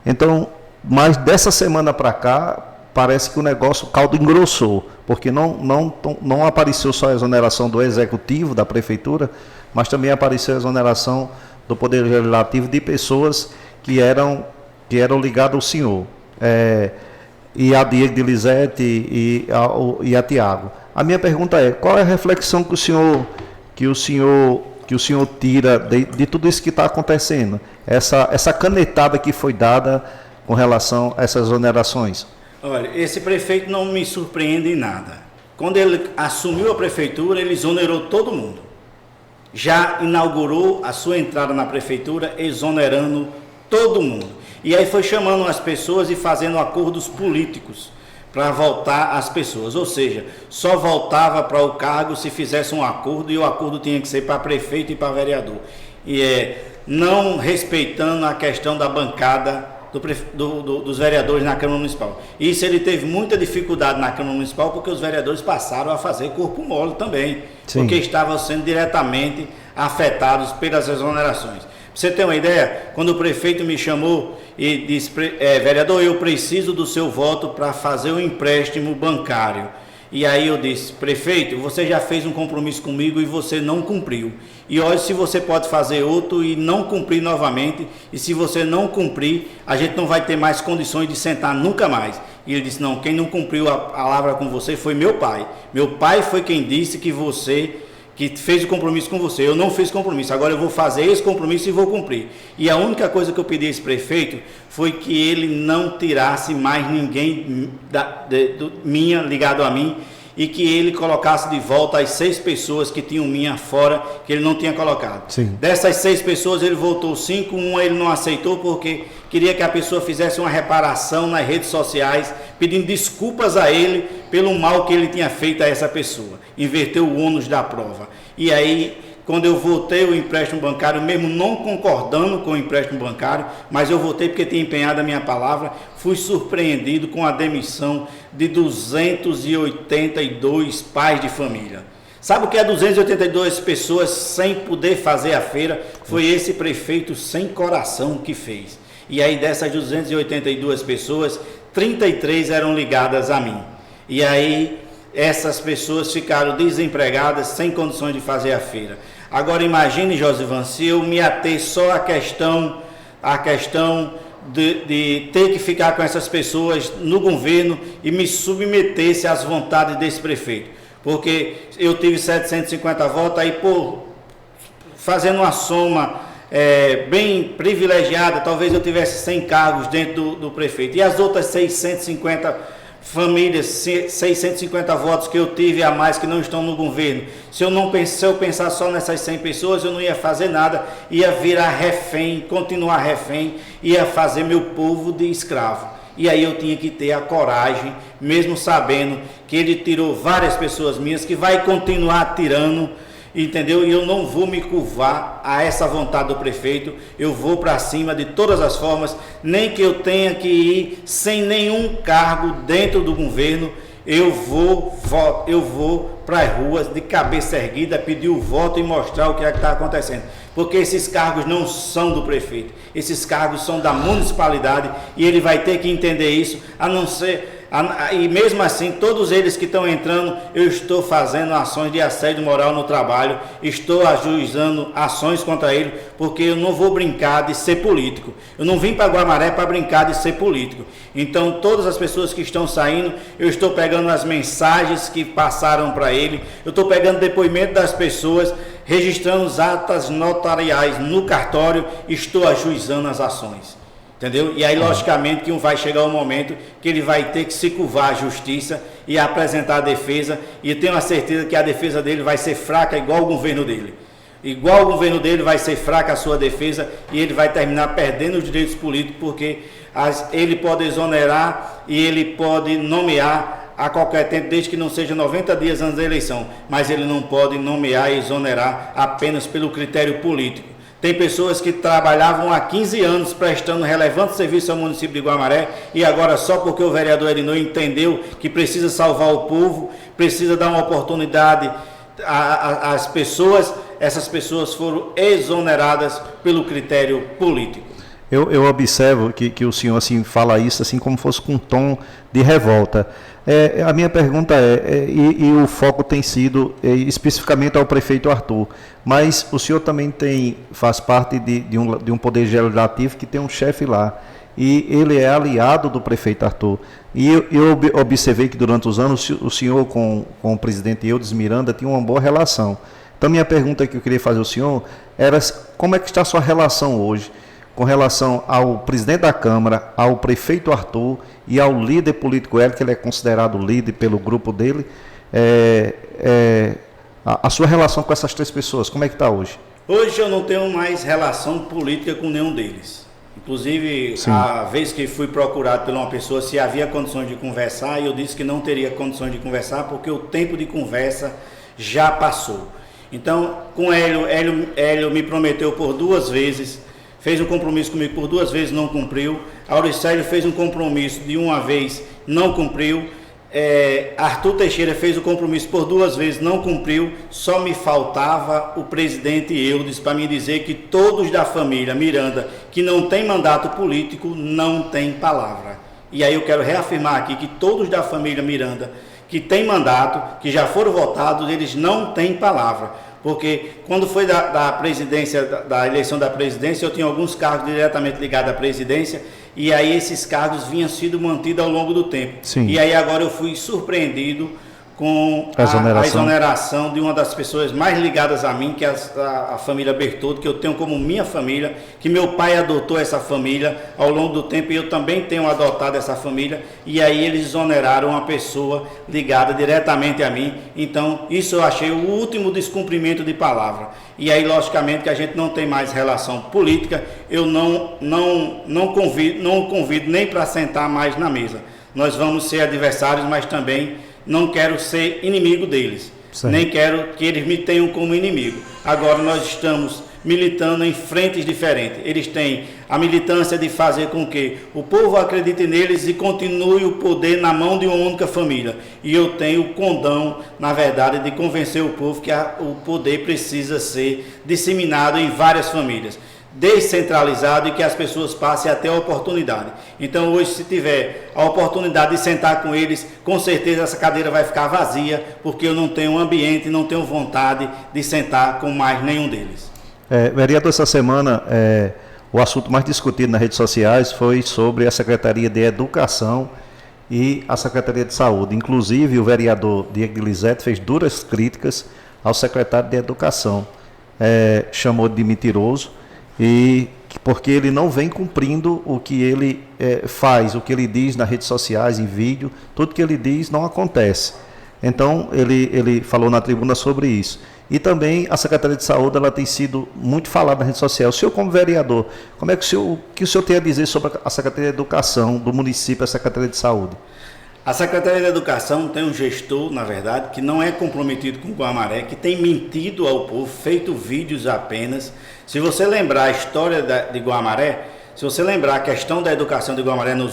Então, mas dessa semana para cá, parece que o caldo engrossou, porque não apareceu só a exoneração do executivo, da prefeitura, mas também apareceu a exoneração do Poder Legislativo de pessoas que eram ligadas ao senhor, e a Diego de Lizete e a Tiago. A minha pergunta é: qual é a reflexão que o senhor tira de tudo isso que está acontecendo? Essa canetada que foi dada com relação a essas exonerações? Olha, esse prefeito não me surpreende em nada. Quando ele assumiu a prefeitura, ele exonerou todo mundo. Já inaugurou a sua entrada na prefeitura exonerando todo mundo. E aí foi chamando as pessoas e fazendo acordos políticos para voltar as pessoas. Ou seja, só voltava para o cargo se fizesse um acordo, e o acordo tinha que ser para prefeito e para vereador. E não respeitando a questão da bancada dos vereadores na Câmara Municipal. Isso ele teve muita dificuldade na Câmara Municipal, porque os vereadores passaram a fazer corpo mole também. Sim. Porque estavam sendo diretamente afetados pelas exonerações. Pra você ter uma ideia, quando o prefeito me chamou e disse: vereador, eu preciso do seu voto para fazer um empréstimo bancário. E aí eu disse: prefeito, você já fez um compromisso comigo e você não cumpriu. E olha, se você pode fazer outro e não cumprir novamente, e se você não cumprir, a gente não vai ter mais condições de sentar nunca mais. E ele disse: não, quem não cumpriu a palavra com você foi meu pai. Meu pai foi quem disse que fez o compromisso com você. Eu não fiz compromisso, agora eu vou fazer esse compromisso e vou cumprir. E a única coisa que eu pedi a esse prefeito foi que ele não tirasse mais ninguém ligado a mim, e que ele colocasse de volta as 6 pessoas que tinham minha fora, que ele não tinha colocado. Sim. Dessas 6 pessoas ele voltou 5, uma ele não aceitou porque queria que a pessoa fizesse uma reparação nas redes sociais, pedindo desculpas a ele pelo mal que ele tinha feito a essa pessoa. Inverteu o ônus da prova. E aí, quando eu votei o empréstimo bancário, mesmo não concordando com o empréstimo bancário, mas eu votei porque tinha empenhado a minha palavra, fui surpreendido com a demissão de 282 pais de família. Sabe o que é 282 pessoas sem poder fazer a feira? Foi esse prefeito sem coração que fez. E aí dessas 282 pessoas, 33 eram ligadas a mim. E aí essas pessoas ficaram desempregadas, sem condições de fazer a feira. Agora imagine, Josivan, se eu me ater só à questão de ter que ficar com essas pessoas no governo e me submetesse às vontades desse prefeito. Porque eu tive 750 votos, aí fazendo uma soma bem privilegiada, talvez eu tivesse 100 cargos dentro do prefeito. E as outras 650 famílias, 650 votos que eu tive a mais que não estão no governo, se eu pensar só nessas 100 pessoas, eu não ia fazer nada, ia virar refém, continuar refém, ia fazer meu povo de escravo. E aí eu tinha que ter a coragem, mesmo sabendo que ele tirou várias pessoas minhas, que vai continuar tirando, entendeu? E eu não vou me curvar a essa vontade do prefeito, eu vou para cima de todas as formas, nem que eu tenha que ir sem nenhum cargo dentro do governo, eu vou para as ruas de cabeça erguida, pedir o voto e mostrar o que é que está acontecendo. Porque esses cargos não são do prefeito, esses cargos são da municipalidade, e ele vai ter que entender isso, a não ser E mesmo assim, todos eles que estão entrando, eu estou fazendo ações de assédio moral no trabalho, estou ajuizando ações contra ele, porque eu não vou brincar de ser político. Eu não vim para Guamaré para brincar de ser político. Então, todas as pessoas que estão saindo, eu estou pegando as mensagens que passaram para ele, eu estou pegando depoimento das pessoas, registrando as atas notariais no cartório, estou ajuizando as ações. Entendeu? E aí, logicamente, que vai chegar um momento que ele vai ter que se curvar à justiça e apresentar a defesa. E eu tenho a certeza que a defesa dele vai ser fraca, igual o governo dele. Igual o governo dele vai ser fraca a sua defesa e ele vai terminar perdendo os direitos políticos, porque ele pode exonerar e ele pode nomear a qualquer tempo, desde que não seja 90 dias antes da eleição. Mas ele não pode nomear e exonerar apenas pelo critério político. Tem pessoas que trabalhavam há 15 anos prestando relevante serviço ao município de Guamaré e agora só porque o vereador Erineu entendeu que precisa salvar o povo, precisa dar uma oportunidade às pessoas, essas pessoas foram exoneradas pelo critério político. Eu observo que o senhor assim, fala isso assim como fosse com um tom de revolta. A minha pergunta e o foco tem sido especificamente ao prefeito Arthur, mas o senhor também faz parte de um poder legislativo que tem um chefe lá, e ele é aliado do prefeito Arthur. E eu observei que durante os anos o senhor com o presidente Eudes Miranda tinha uma boa relação. Então minha pergunta que eu queria fazer ao senhor era como é que está a sua relação hoje com relação ao presidente da Câmara, ao prefeito Arthur e ao líder político Hélio, que ele é considerado líder pelo grupo dele, a sua relação com essas três pessoas, como é que está hoje? Hoje eu não tenho mais relação política com nenhum deles. Inclusive, sim, a vez que fui procurado por uma pessoa se havia condições de conversar, eu disse que não teria condições de conversar porque o tempo de conversa já passou. Então, com Hélio me prometeu por 2 vezes, fez um compromisso comigo por 2 vezes, não cumpriu. Auricélio fez um compromisso de 1 vez, não cumpriu. Arthur Teixeira fez o compromisso por 2 vezes, não cumpriu. Só me faltava o presidente Eudes para me dizer que todos da família Miranda que não tem mandato político não tem palavra. E aí eu quero reafirmar aqui que todos da família Miranda que tem mandato, que já foram votados, eles não têm palavra. Porque quando foi da presidência, da eleição da presidência, eu tinha alguns cargos diretamente ligados à presidência, e aí esses cargos vinham sido mantidos ao longo do tempo. Sim. E aí agora eu fui surpreendido com a exoneração de uma das pessoas mais ligadas a mim, que é a família Bertoldo, que eu tenho como minha família, que meu pai adotou essa família ao longo do tempo, e eu também tenho adotado essa família, e aí eles exoneraram uma pessoa ligada diretamente a mim. Então isso eu achei o último descumprimento de palavra. E aí logicamente que a gente não tem mais relação política, eu não convido nem para sentar mais na mesa. Nós vamos ser adversários, mas também não quero ser inimigo deles, certo, nem quero que eles me tenham como inimigo. Agora nós estamos militando em frentes diferentes. Eles têm a militância de fazer com que o povo acredite neles e continue o poder na mão de uma única família. E eu tenho o condão, na verdade, de convencer o povo que o poder precisa ser disseminado em várias famílias, descentralizado, e que as pessoas passem a ter a oportunidade. Então hoje, se tiver a oportunidade de sentar com eles, com certeza essa cadeira vai ficar vazia, porque eu não tenho ambiente, não tenho vontade de sentar com mais nenhum deles. Vereador, essa semana o assunto mais discutido nas redes sociais foi sobre a Secretaria de Educação e a Secretaria de Saúde. Inclusive o vereador Diego Lizete fez duras críticas ao secretário de Educação, chamou de mentiroso, e porque ele não vem cumprindo o que ele faz, o que ele diz nas redes sociais, em vídeo, tudo que ele diz não acontece. Então ele falou na tribuna sobre isso. E também a Secretaria de Saúde, ela tem sido muito falada na rede social. O senhor, como vereador, como é que o senhor tem a dizer sobre a Secretaria de Educação do município e a Secretaria de Saúde? A Secretaria de Educação tem um gestor, na verdade, que não é comprometido com o Guamaré, que tem mentido ao povo, feito vídeos apenas. Se você lembrar a história de Guamaré, se você lembrar a questão da educação de Guamaré no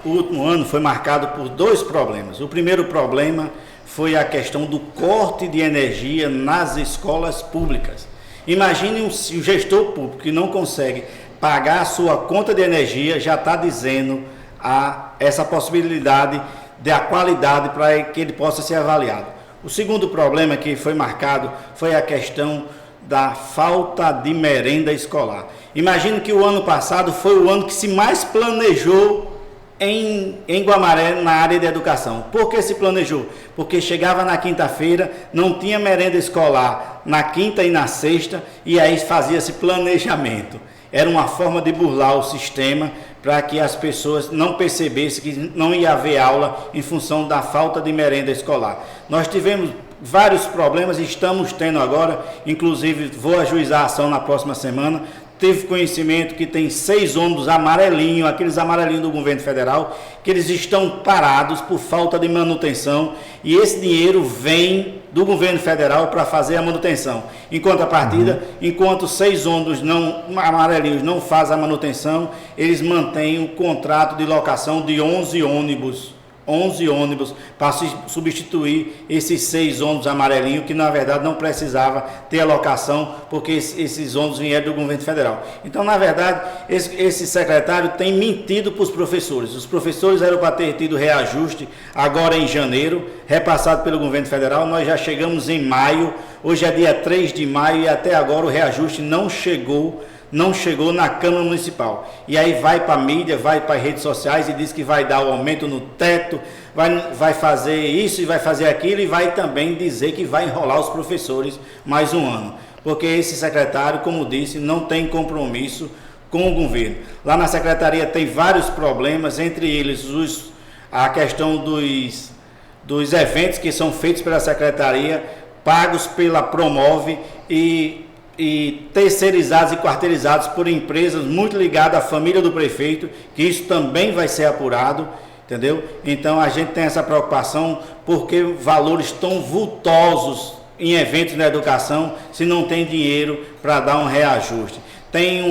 último ano, foi marcado por 2 problemas. O primeiro problema foi a questão do corte de energia nas escolas públicas. Imagine um gestor público que não consegue pagar a sua conta de energia, já está dizendo a essa possibilidade da qualidade para que ele possa ser avaliado. O segundo problema que foi marcado foi a questão da falta de merenda escolar. Imagino que o ano passado foi o ano que se mais planejou em Guamaré na área de educação. Por que se planejou? Porque chegava na quinta-feira, não tinha merenda escolar na quinta e na sexta, e aí fazia-se planejamento. Era uma forma de burlar o sistema para que as pessoas não percebessem que não ia haver aula em função da falta de merenda escolar. Nós tivemos vários problemas e estamos tendo agora, inclusive vou ajuizar a ação na próxima semana. Teve conhecimento que tem 6 ônibus amarelinhos, aqueles amarelinhos do governo federal, que eles estão parados por falta de manutenção, e esse dinheiro vem do governo federal para fazer a manutenção. Em contrapartida, enquanto 6 ônibus amarelinhos não fazem a manutenção, eles mantêm o contrato de locação de 11 ônibus para substituir esses 6 ônibus amarelinhos, que na verdade não precisava ter alocação, porque esses ônibus vieram do governo federal. Então, na verdade, esse secretário tem mentido para os professores. Os professores eram para ter tido reajuste agora em janeiro, repassado pelo governo federal. Nós já chegamos em maio, hoje é dia 3 de maio e até agora o reajuste não chegou na Câmara Municipal. E aí vai para a mídia, vai para as redes sociais e diz que vai dar o aumento no teto, vai fazer isso e vai fazer aquilo, e vai também dizer que vai enrolar os professores mais um ano. Porque esse secretário, como disse, não tem compromisso com o governo. Lá na secretaria tem vários problemas, entre eles a questão dos eventos que são feitos pela secretaria, pagos pela Promove e terceirizados e quarteirizados por empresas muito ligadas à família do prefeito, que isso também vai ser apurado, entendeu? Então a gente tem essa preocupação, porque valores tão vultosos em eventos na educação, se não tem dinheiro para dar um reajuste. Tem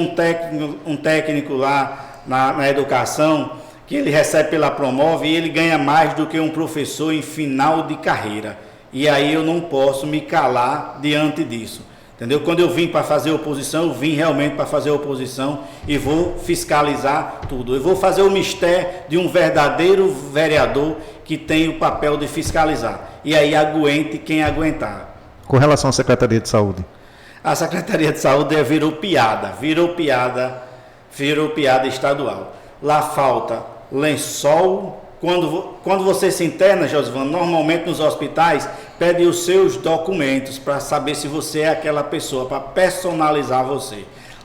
um técnico lá na educação, que ele recebe pela Promove e ele ganha mais do que um professor em final de carreira. E aí eu não posso me calar diante disso. Entendeu? Quando eu vim para fazer oposição, eu vim realmente para fazer oposição e vou fiscalizar tudo. Eu vou fazer o mistério de um verdadeiro vereador que tem o papel de fiscalizar. E aí aguente quem aguentar. Com relação à Secretaria de Saúde? A Secretaria de Saúde virou piada estadual. Lá falta lençol. Quando você se interna, Josivano, normalmente nos hospitais, pede os seus documentos para saber se você é aquela pessoa, para personalizar você.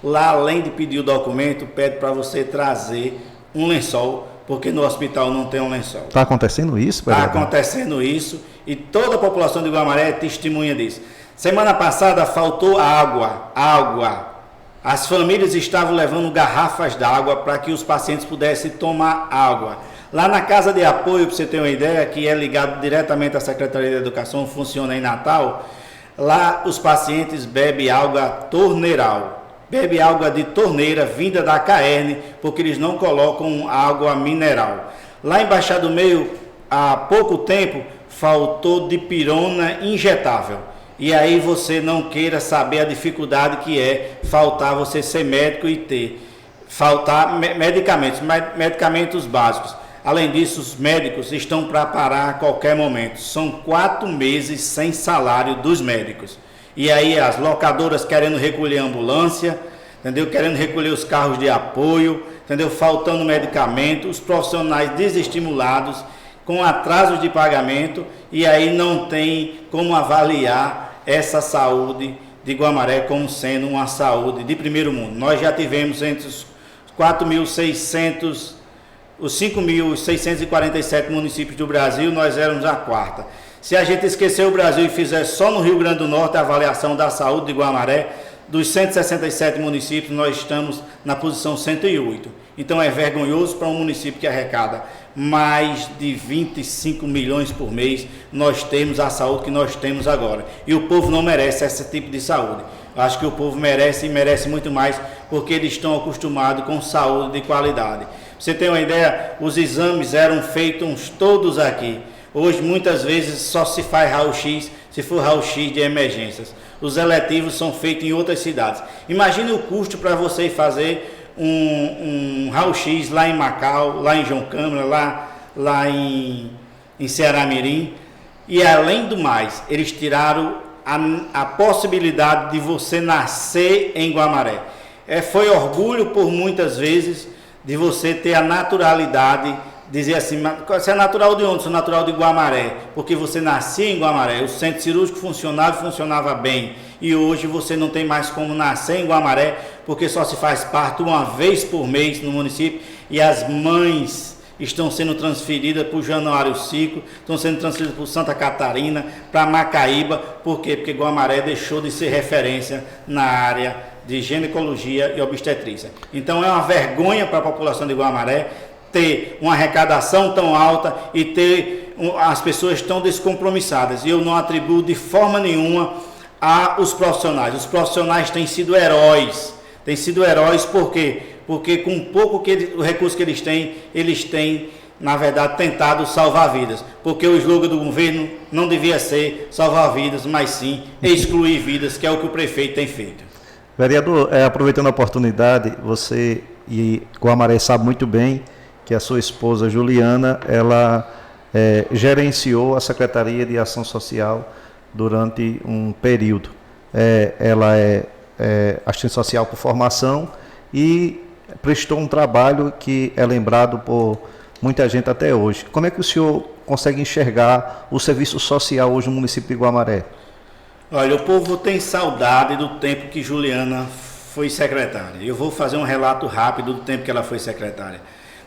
Lá, além de pedir o documento, pede para você trazer um lençol, porque no hospital não tem um lençol. Está acontecendo isso, vereador? Está acontecendo isso, e toda a população de Guamaré é testemunha disso. Semana passada faltou água. As famílias estavam levando garrafas d'água para que os pacientes pudessem tomar água. Lá na Casa de Apoio, para você ter uma ideia, que é ligado diretamente à Secretaria de Educação, funciona em Natal, lá os pacientes bebem água torneiral, bebem água de torneira vinda da Caerne, porque eles não colocam água mineral. Lá em Baixada do Meio, há pouco tempo, faltou dipirona injetável. E aí você não queira saber a dificuldade que é faltar você ser médico e faltar medicamentos básicos. Além disso, os médicos estão para parar a qualquer momento. São 4 meses sem salário dos médicos. E aí as locadoras querendo recolher a ambulância, entendeu? Querendo recolher os carros de apoio, entendeu? Faltando medicamento, os profissionais desestimulados, com atrasos de pagamento, e aí não tem como avaliar essa saúde de Guamaré como sendo uma saúde de primeiro mundo. Nós já tivemos entre os 5.647 municípios do Brasil, nós éramos a 4ª. Se a gente esquecer o Brasil e fizer só no Rio Grande do Norte a avaliação da saúde de Guamaré, dos 167 municípios, nós estamos na posição 108. Então é vergonhoso para um município que arrecada mais de 25 milhões por mês, nós temos a saúde que nós temos agora. E o povo não merece esse tipo de saúde. Eu acho que o povo merece e merece muito mais, porque eles estão acostumados com saúde de qualidade. Você tem uma ideia, os exames eram feitos todos aqui. Hoje, muitas vezes, só se faz raio-x, se for raio-x de emergências. Os eletivos são feitos em outras cidades. Imagine o custo para você fazer um raio-x lá em Macau, lá em João Câmara, lá em Ceará Mirim. E além do mais, eles tiraram a possibilidade de você nascer em Guamaré. Foi orgulho por muitas vezes de você ter a naturalidade, dizer assim, você é natural de onde? Sou natural de Guamaré, porque você nascia em Guamaré, o centro cirúrgico funcionava bem, e hoje você não tem mais como nascer em Guamaré, porque só se faz parto uma vez por mês no município, e as mães estão sendo transferidas para o Januário Ciclo, estão sendo transferidas para Santa Catarina, para Macaíba. Por quê? Porque Guamaré deixou de ser referência na área de ginecologia e obstetrícia. Então é uma vergonha para a população de Guamaré ter uma arrecadação tão alta e ter as pessoas tão descompromissadas. E eu não atribuo de forma nenhuma aos profissionais. Os profissionais têm sido heróis. Por quê? Porque com pouco o recurso que eles têm, na verdade, tentado salvar vidas. Porque o slogan do governo não devia ser salvar vidas, mas sim excluir vidas, que é o que o prefeito tem feito. Vereador, aproveitando a oportunidade, você e Guamaré sabe muito bem que a sua esposa Juliana, ela gerenciou a Secretaria de Ação Social durante um período. Ela é assistente social por formação e prestou um trabalho que é lembrado por muita gente até hoje. Como é que o senhor consegue enxergar o serviço social hoje no município de Guamaré? Olha, o povo tem saudade do tempo que Juliana foi secretária. Eu vou fazer um relato rápido do tempo que ela foi secretária.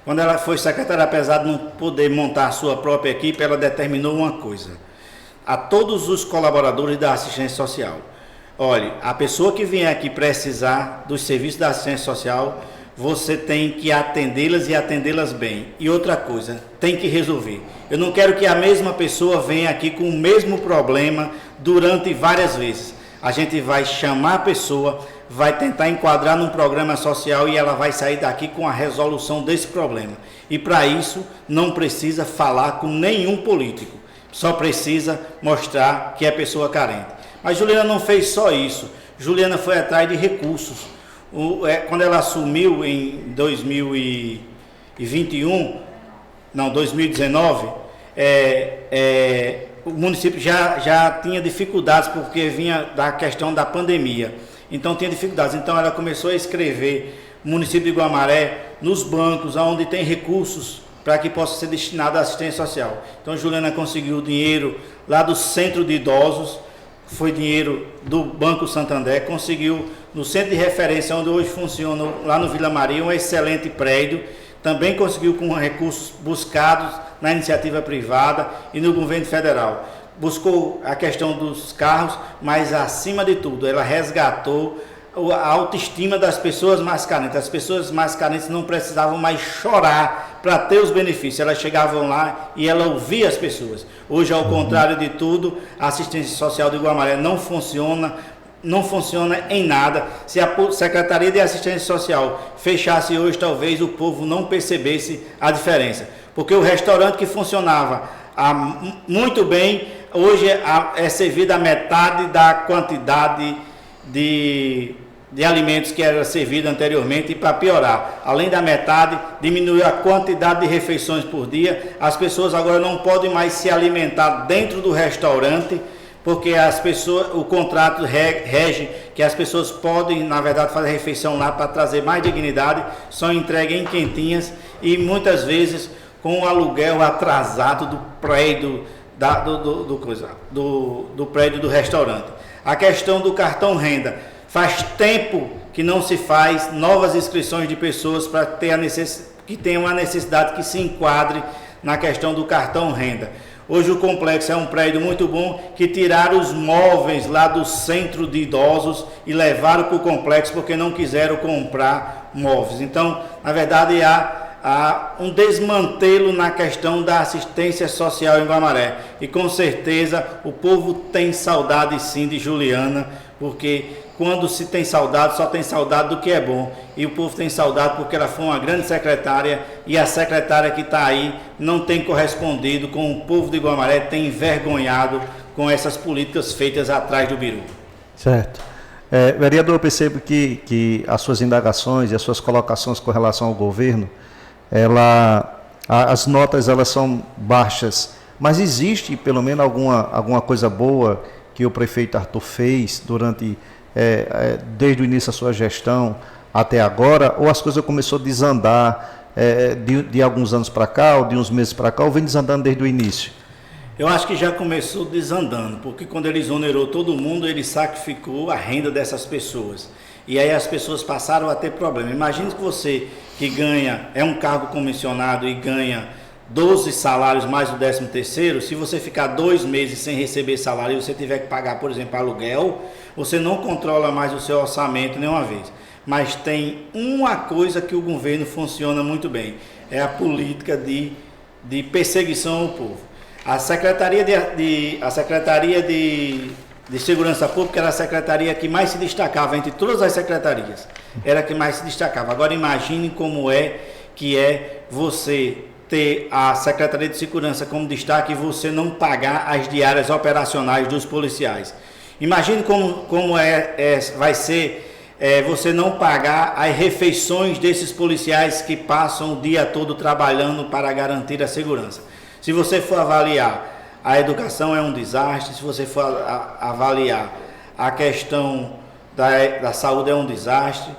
Quando ela foi secretária, apesar de não poder montar a sua própria equipe, ela determinou uma coisa: a todos os colaboradores da assistência social: olha, a pessoa que vier aqui precisar dos serviços da assistência social, você tem que atendê-las e atendê-las bem. E outra coisa, tem que resolver. Eu não quero que a mesma pessoa venha aqui com o mesmo problema durante várias vezes. A gente vai chamar a pessoa, vai tentar enquadrar num programa social e ela vai sair daqui com a resolução desse problema. E para isso não precisa falar com nenhum político, só precisa mostrar que é pessoa carente. Mas Juliana não fez só isso. Juliana foi atrás de recursos. Quando ela assumiu em 2019, o município já tinha dificuldades, porque vinha da questão da pandemia. Então tinha dificuldades. Então ela começou a escrever o município de Guamaré nos bancos, onde tem recursos para que possa ser destinado à assistência social. Então Juliana conseguiu dinheiro lá do Centro de Idosos, foi dinheiro do Banco Santander, conseguiu no centro de referência onde hoje funciona, lá no Vila Maria, um excelente prédio, também conseguiu com recursos buscados na iniciativa privada e no governo federal. Buscou a questão dos carros, mas acima de tudo, ela resgatou a autoestima das pessoas mais carentes. As pessoas mais carentes não precisavam mais chorar para ter os benefícios, elas chegavam lá e ela ouvia as pessoas. Hoje, ao contrário de tudo, a assistência social de Guamaré não funciona em nada. Se a Secretaria de Assistência Social fechasse hoje, talvez o povo não percebesse a diferença. Porque o restaurante que funcionava muito bem, hoje é servido a metade da quantidade de alimentos que era servido anteriormente. E para piorar, além da metade, diminuiu a quantidade de refeições por dia. As pessoas agora não podem mais se alimentar dentro do restaurante, porque o contrato rege que as pessoas podem, na verdade, fazer refeição lá para trazer mais dignidade, são entregues em quentinhas e muitas vezes com o aluguel atrasado do prédio do prédio do restaurante. A questão do cartão renda: faz tempo que não se faz novas inscrições de pessoas para ter que tenham a necessidade que se enquadre na questão do cartão renda. Hoje o complexo é um prédio muito bom, que tiraram os móveis lá do centro de idosos e levaram para o complexo porque não quiseram comprar móveis. Então, na verdade, há um desmantelo na questão da assistência social em Guamaré. E com certeza o povo tem saudade sim de Juliana, porque quando se tem saudade, só tem saudade do que é bom. E o povo tem saudade porque ela foi uma grande secretária, e a secretária que está aí não tem correspondido com o povo de Guamaré, tem envergonhado com essas políticas feitas atrás do biru. Certo. Vereador, eu percebo que as suas indagações e as suas colocações com relação ao governo, as notas elas são baixas, mas existe pelo menos alguma coisa boa que o prefeito Arthur fez desde o início da sua gestão até agora, ou as coisas começaram a desandar de alguns anos para cá, ou de uns meses para cá, ou vem desandando desde o início? Eu acho que já começou desandando, porque quando ele exonerou todo mundo, ele sacrificou a renda dessas pessoas. E aí as pessoas passaram a ter problema. Imagine que você que é um cargo comissionado e ganha 12 salários mais o 13º, se você ficar 2 meses sem receber salário e você tiver que pagar, por exemplo, aluguel, você não controla mais o seu orçamento nenhuma vez. Mas tem uma coisa que o governo funciona muito bem, é a política de perseguição ao povo. A Secretaria de Segurança Pública era a secretaria que mais se destacava entre todas as secretarias. Era a que mais se destacava. Agora imagine como que é você ter a Secretaria de Segurança como destaque e você não pagar as diárias operacionais dos policiais. Imagine como vai ser você não pagar as refeições desses policiais que passam o dia todo trabalhando para garantir a segurança. Se você for avaliar, a educação é um desastre. Se você for avaliar a questão da saúde, é um desastre.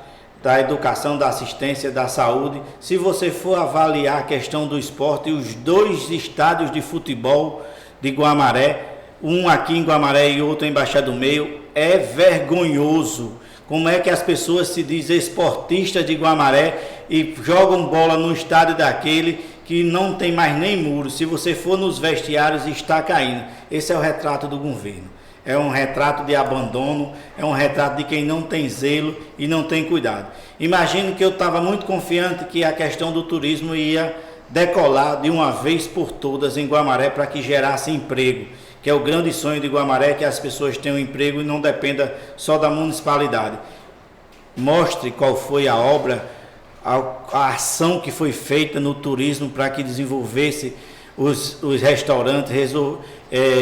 Da educação, da assistência, da saúde. Se você for avaliar a questão do esporte, os 2 estádios de futebol de Guamaré, um aqui em Guamaré e outro em Baixada do Meio, é vergonhoso. Como é que as pessoas se dizem esportistas de Guamaré e jogam bola no estádio daquele que não tem mais nem muro? Se você for nos vestiários, está caindo. Esse é o retrato do governo. É um retrato de abandono, é um retrato de quem não tem zelo e não tem cuidado. Imagino que eu estava muito confiante que a questão do turismo ia decolar de uma vez por todas em Guamaré para que gerasse emprego, que é o grande sonho de Guamaré, que as pessoas tenham emprego e não dependa só da municipalidade. Mostre qual foi a obra, a ação que foi feita no turismo para que desenvolvesse os restaurantes,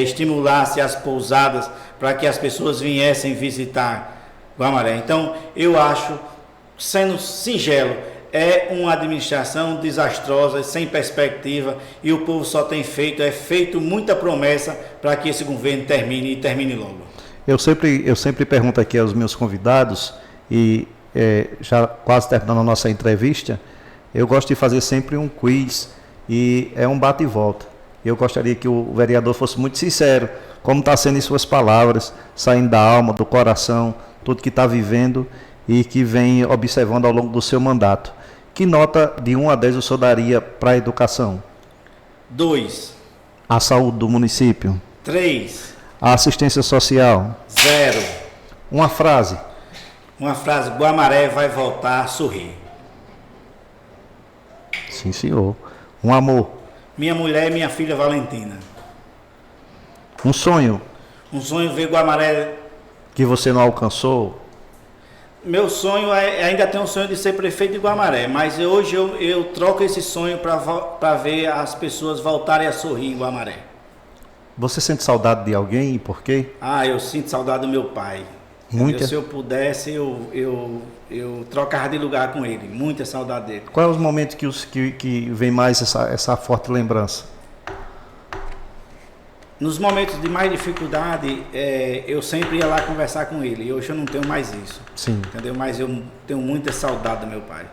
estimulasse as pousadas para que as pessoas viessem visitar Guamaré. Então, eu acho, sendo singelo, é uma administração desastrosa, sem perspectiva, e o povo só tem feito muita promessa para que esse governo termine e termine logo. Eu sempre pergunto aqui aos meus convidados, e já quase terminando a nossa entrevista, eu gosto de fazer sempre um quiz, e é um bate e volta. Eu gostaria que o vereador fosse muito sincero, como está sendo em suas palavras, saindo da alma, do coração, tudo que está vivendo e que vem observando ao longo do seu mandato. Que nota de 1 a 10 o senhor daria para a educação? 2. A saúde do município? 3. A assistência social? 0. Uma frase? Guamaré vai voltar a sorrir. Sim, senhor. Um amor? Minha mulher e minha filha Valentina. Um sonho? Um sonho ver Guamaré. Que você não alcançou? Meu sonho ainda tem um sonho de ser prefeito de Guamaré, mas hoje eu troco esse sonho para ver as pessoas voltarem a sorrir em Guamaré. Você sente saudade de alguém e por quê? Eu sinto saudade do meu pai. Muita? Se eu pudesse, eu trocava de lugar com ele. Muita saudade dele. Quais os momentos que vem mais essa forte lembrança? Nos momentos de mais dificuldade, eu sempre ia lá conversar com ele. E hoje eu não tenho mais isso. Sim. Entendeu? Mas eu tenho muita saudade do meu pai.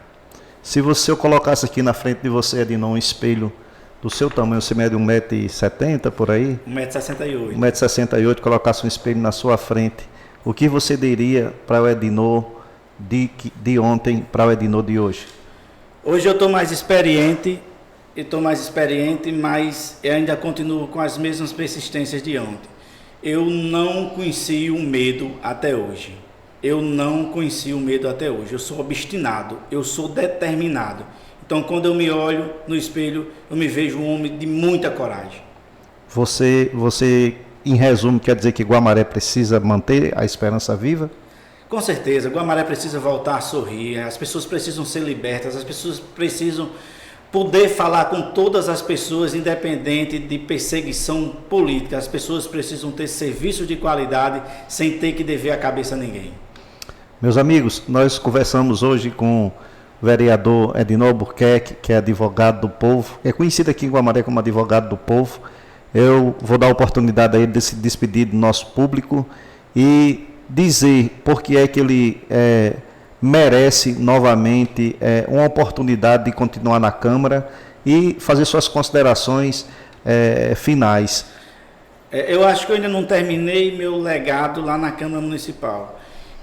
Se eu colocasse aqui na frente de você, Edinô, um espelho do seu tamanho, você mede 1,70 m por aí? 1,68 m. 1,68 m, colocasse um espelho na sua frente, o que você diria para o Edinô de ontem para o Edinô de hoje? Hoje eu estou mais experiente, mas eu ainda continuo com as mesmas persistências de ontem. Eu não conheci o medo até hoje. Eu sou obstinado, eu sou determinado. Então, quando eu me olho no espelho, eu me vejo um homem de muita coragem. Você, em resumo, quer dizer que Guamaré precisa manter a esperança viva? Com certeza, Guamaré precisa voltar a sorrir, as pessoas precisam ser libertas, as pessoas precisam poder falar com todas as pessoas, independente de perseguição política. As pessoas precisam ter serviços de qualidade sem ter que dever a cabeça a ninguém. Meus amigos, nós conversamos hoje com o vereador Edinor Albuquerque, que é advogado do povo, é conhecido aqui em Guamaré como advogado do povo. Eu vou dar a oportunidade a ele de se despedir do nosso público e dizer por que é que ele merece novamente uma oportunidade de continuar na Câmara e fazer suas considerações finais. Eu acho que eu ainda não terminei meu legado lá na Câmara Municipal.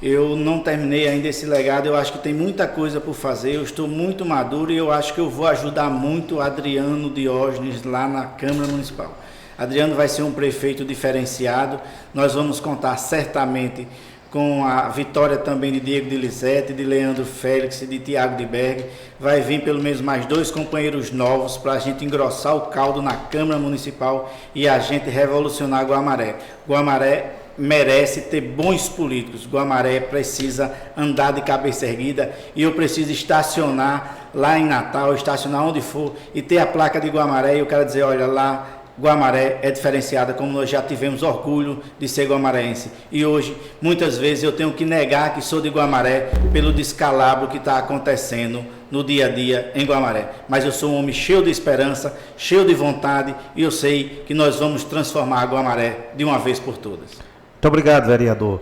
Eu não terminei ainda esse legado, eu acho que tem muita coisa por fazer, eu estou muito maduro e eu acho que eu vou ajudar muito o Adriano Diógenes lá na Câmara Municipal. Adriano vai ser um prefeito diferenciado, nós vamos contar certamente com a vitória também de Diego de Lisete, de Leandro Félix e de Tiago de Berg. Vai vir pelo menos mais 2 companheiros novos para a gente engrossar o caldo na Câmara Municipal e a gente revolucionar Guamaré. Guamaré merece ter bons políticos. Guamaré precisa andar de cabeça erguida e eu preciso estacionar lá em Natal, estacionar onde for e ter a placa de Guamaré e eu quero dizer, olha lá, Guamaré é diferenciada, como nós já tivemos orgulho de ser guamarense. E hoje, muitas vezes, eu tenho que negar que sou de Guamaré pelo descalabro que está acontecendo no dia a dia em Guamaré. Mas eu sou um homem cheio de esperança, cheio de vontade e eu sei que nós vamos transformar Guamaré de uma vez por todas. Muito obrigado, vereador,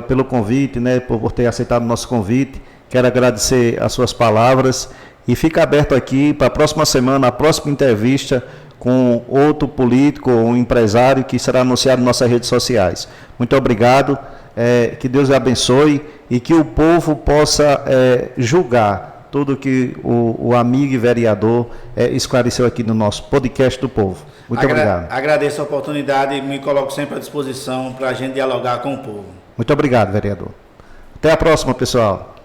pelo convite, né, por ter aceitado o nosso convite. Quero agradecer as suas palavras e fica aberto aqui para a próxima semana, a próxima entrevista com outro político ou um empresário que será anunciado nas nossas redes sociais. Muito obrigado, que Deus abençoe e que o povo possa julgar tudo que o amigo e vereador esclareceu aqui no nosso podcast do povo. Muito obrigado. Agradeço a oportunidade e me coloco sempre à disposição para a gente dialogar com o povo. Muito obrigado, vereador. Até a próxima, pessoal.